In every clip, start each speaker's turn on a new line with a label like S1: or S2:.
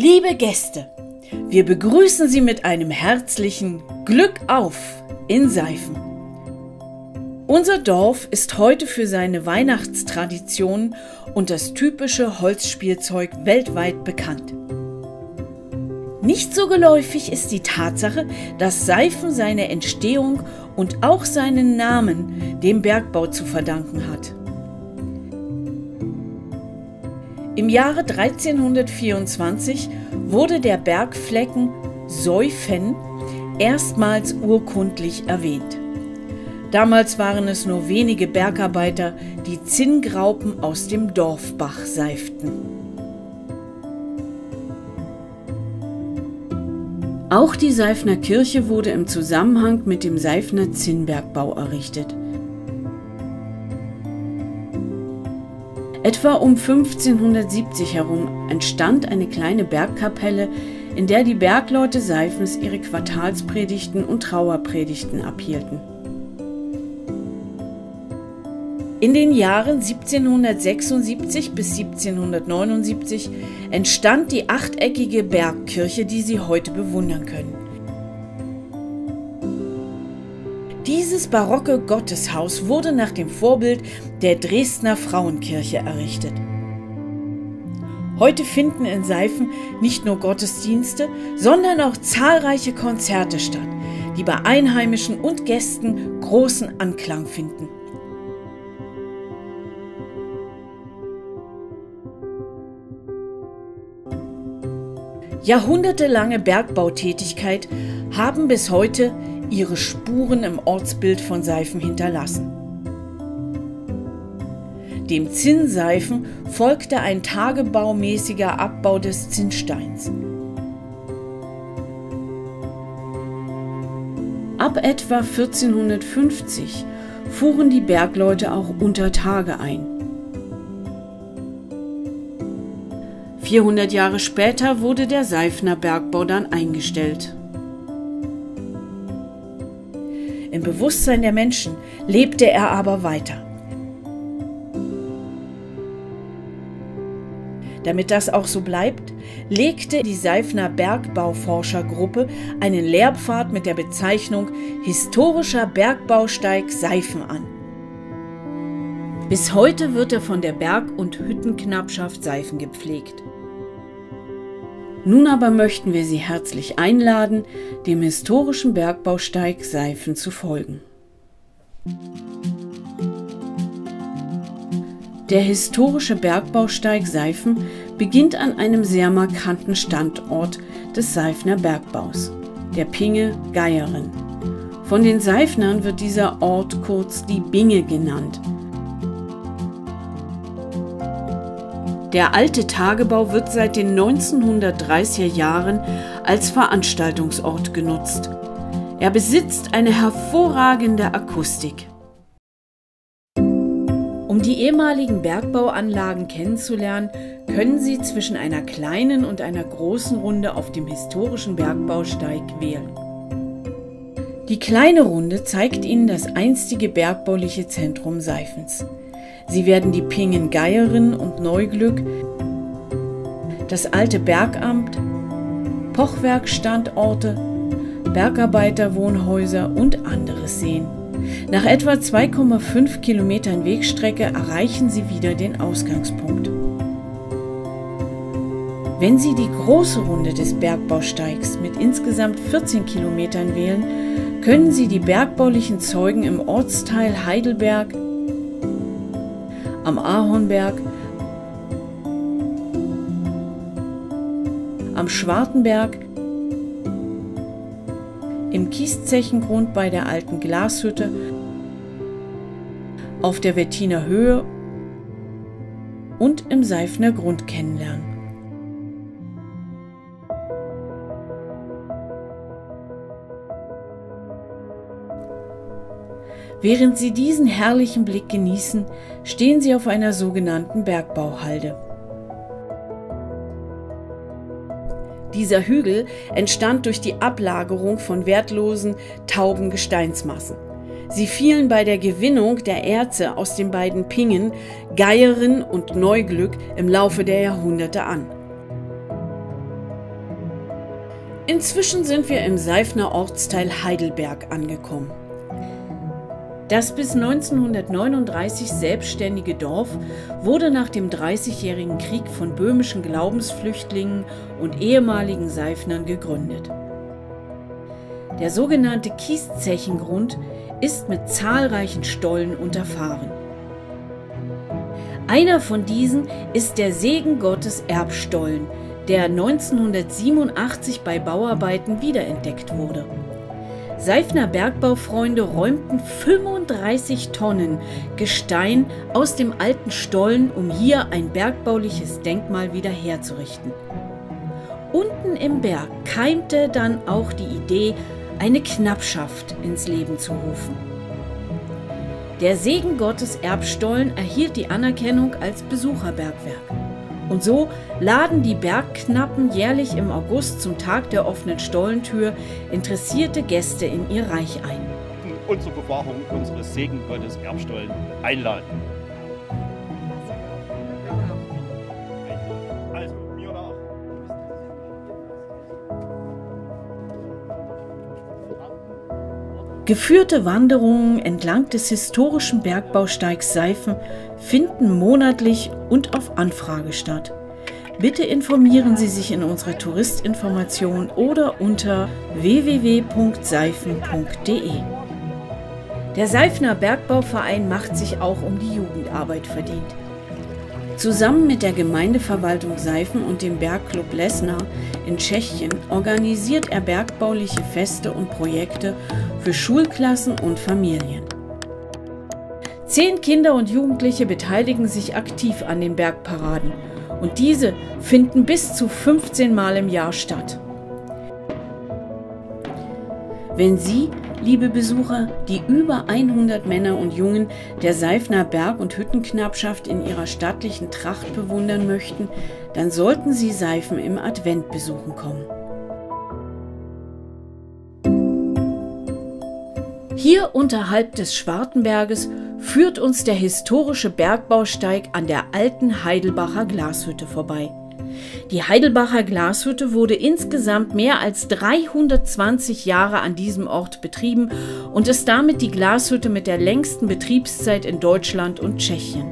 S1: Liebe Gäste, wir begrüßen Sie mit einem herzlichen Glück auf in Seifen. Unser Dorf ist heute für seine Weihnachtstraditionen und das typische Holzspielzeug weltweit bekannt. Nicht so geläufig ist die Tatsache, dass Seifen seine Entstehung und auch seinen Namen dem Bergbau zu verdanken hat. Im Jahre 1324 wurde der Bergflecken Säufen erstmals urkundlich erwähnt. Damals waren es nur wenige Bergarbeiter, die Zinngraupen aus dem Dorfbach seiften. Auch die Seifener Kirche wurde im Zusammenhang mit dem Seifener Zinnbergbau errichtet. Etwa um 1570 herum entstand eine kleine Bergkapelle, in der die Bergleute Seifens ihre Quartalspredigten und Trauerpredigten abhielten. In den Jahren 1776 bis 1779 entstand die achteckige Bergkirche, die Sie heute bewundern können. Dieses barocke Gotteshaus wurde nach dem Vorbild der Dresdner Frauenkirche errichtet. Heute finden in Seifen nicht nur Gottesdienste, sondern auch zahlreiche Konzerte statt, die bei Einheimischen und Gästen großen Anklang finden. Jahrhundertelange Bergbautätigkeit haben bis heute ihre Spuren im Ortsbild von Seifen hinterlassen. Dem Zinnseifen folgte ein tagebaumäßiger Abbau des Zinnsteins. Ab etwa 1450 fuhren die Bergleute auch unter Tage ein. 400 Jahre später wurde der Seifener Bergbau dann eingestellt. Im Bewusstsein der Menschen lebte er aber weiter. Damit das auch so bleibt, legte die Seifener Bergbauforschergruppe einen Lehrpfad mit der Bezeichnung Historischer Bergbausteig Seifen an. Bis heute wird er von der Berg- und Hüttenknappschaft Seifen gepflegt. Nun aber möchten wir Sie herzlich einladen, dem historischen Bergbausteig Seifen zu folgen. Der historische Bergbausteig Seifen beginnt an einem sehr markanten Standort des Seifener Bergbaus, der Pinge Geieren. Von den Seifnern wird dieser Ort kurz die Binge genannt. Der alte Tagebau wird seit den 1930er Jahren als Veranstaltungsort genutzt. Er besitzt eine hervorragende Akustik. Um die ehemaligen Bergbauanlagen kennenzulernen, können Sie zwischen einer kleinen und einer großen Runde auf dem historischen Bergbausteig wählen. Die kleine Runde zeigt Ihnen das einstige bergbauliche Zentrum Seifens. Sie werden die Pingen Geieren und Neuglück, das alte Bergamt, Pochwerkstandorte, Bergarbeiterwohnhäuser und anderes sehen. Nach etwa 2,5 Kilometern Wegstrecke erreichen Sie wieder den Ausgangspunkt. Wenn Sie die große Runde des Bergbausteigs mit insgesamt 14 Kilometern wählen, können Sie die bergbaulichen Zeugen im Ortsteil Heidelberg, am Ahornberg, am Schwartenberg, im Kieszechengrund bei der alten Glashütte, auf der Wettiner Höhe und im Seifener Grund kennenlernen. Während Sie diesen herrlichen Blick genießen, stehen Sie auf einer sogenannten Bergbauhalde. Dieser Hügel entstand durch die Ablagerung von wertlosen, tauben Gesteinsmassen. Sie fielen bei der Gewinnung der Erze aus den beiden Pingen, Geieren und Neuglück im Laufe der Jahrhunderte an. Inzwischen sind wir im Seifener Ortsteil Heidelberg angekommen. Das bis 1939 selbstständige Dorf wurde nach dem Dreißigjährigen Krieg von böhmischen Glaubensflüchtlingen und ehemaligen Seifnern gegründet. Der sogenannte Kieszechengrund ist mit zahlreichen Stollen unterfahren. Einer von diesen ist der Segen Gottes Erbstollen, der 1987 bei Bauarbeiten wiederentdeckt wurde. Seifener Bergbaufreunde räumten 35 Tonnen Gestein aus dem alten Stollen, um hier ein bergbauliches Denkmal wiederherzurichten. Unten im Berg keimte dann auch die Idee, eine Knappschaft ins Leben zu rufen. Der Segen Gottes Erbstollen erhielt die Anerkennung als Besucherbergwerk. Und so laden die Bergknappen jährlich im August zum Tag der offenen Stollentür interessierte Gäste in ihr Reich ein.
S2: Und zur Bewahrung unseres Segen Gottes Erbstollen einladen. Also, mir nach.
S1: Geführte Wanderungen entlang des historischen Bergbausteigs Seifen finden monatlich und auf Anfrage statt. Bitte informieren Sie sich in unserer Touristinformation oder unter www.seifen.de. Der Seifener Bergbauverein macht sich auch um die Jugendarbeit verdient. Zusammen mit der Gemeindeverwaltung Seifen und dem Bergclub Lesna in Tschechien organisiert er bergbauliche Feste und Projekte für Schulklassen und Familien. 10 Kinder und Jugendliche beteiligen sich aktiv an den Bergparaden und diese finden bis zu 15 Mal im Jahr statt. Wenn Sie, liebe Besucher, die über 100 Männer und Jungen der Seifener Berg- und Hüttenknappschaft in ihrer stattlichen Tracht bewundern möchten, dann sollten Sie Seifen im Advent besuchen kommen. Hier unterhalb des Schwartenberges führt uns der historische Bergbausteig an der alten Heidelbacher Glashütte vorbei. Die Heidelbacher Glashütte wurde insgesamt mehr als 320 Jahre an diesem Ort betrieben und ist damit die Glashütte mit der längsten Betriebszeit in Deutschland und Tschechien.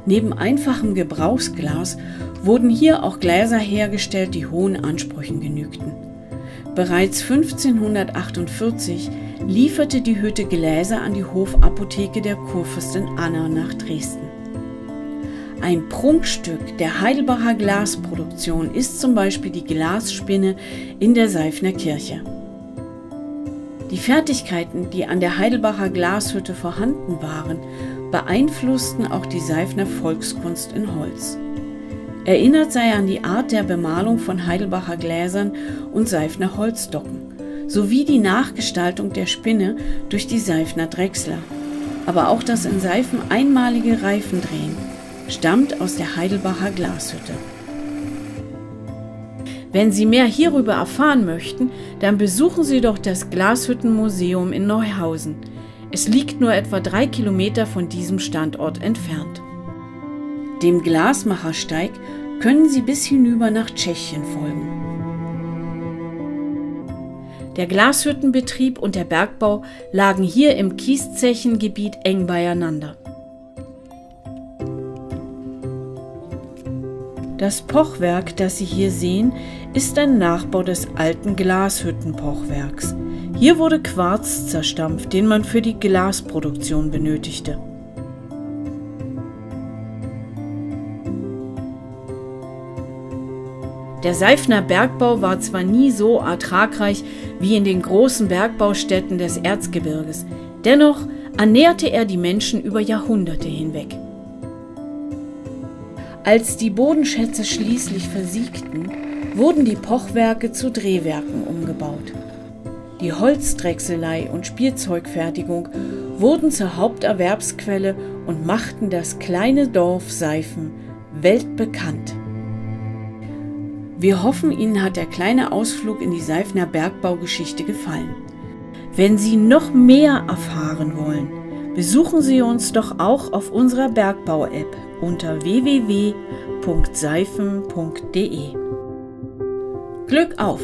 S1: Neben einfachem Gebrauchsglas wurden hier auch Gläser hergestellt, die hohen Ansprüchen genügten. Bereits 1548 lieferte die Hütte Gläser an die Hofapotheke der Kurfürstin Anna nach Dresden. Ein Prunkstück der Heidelbacher Glasproduktion ist zum Beispiel die Glasspinne in der Seifener Kirche. Die Fertigkeiten, die an der Heidelbacher Glashütte vorhanden waren, beeinflussten auch die Seifener Volkskunst in Holz. Erinnert sei an die Art der Bemalung von Heidelbacher Gläsern und Seifener Holzdocken, sowie die Nachgestaltung der Spinne durch die Seifener Drechsler. Aber auch das in Seifen einmalige Reifendrehen stammt aus der Heidelbacher Glashütte. Wenn Sie mehr hierüber erfahren möchten, dann besuchen Sie doch das Glashüttenmuseum in Neuhausen. Es liegt nur etwa 3 Kilometer von diesem Standort entfernt. Dem Glasmachersteig können Sie bis hinüber nach Tschechien folgen. Der Glashüttenbetrieb und der Bergbau lagen hier im Kieszechengebiet eng beieinander. Das Pochwerk, das Sie hier sehen, ist ein Nachbau des alten Glashüttenpochwerks. Hier wurde Quarz zerstampft, den man für die Glasproduktion benötigte. Der Seifener Bergbau war zwar nie so ertragreich wie in den großen Bergbaustätten des Erzgebirges, dennoch ernährte er die Menschen über Jahrhunderte hinweg. Als die Bodenschätze schließlich versiegten, wurden die Pochwerke zu Drehwerken umgebaut. Die Holzdrechselei und Spielzeugfertigung wurden zur Haupterwerbsquelle und machten das kleine Dorf Seifen weltbekannt. Wir hoffen, Ihnen hat der kleine Ausflug in die Seifener Bergbaugeschichte gefallen. Wenn Sie noch mehr erfahren wollen, besuchen Sie uns doch auch auf unserer Bergbau-App unter www.seifen.de. Glück auf!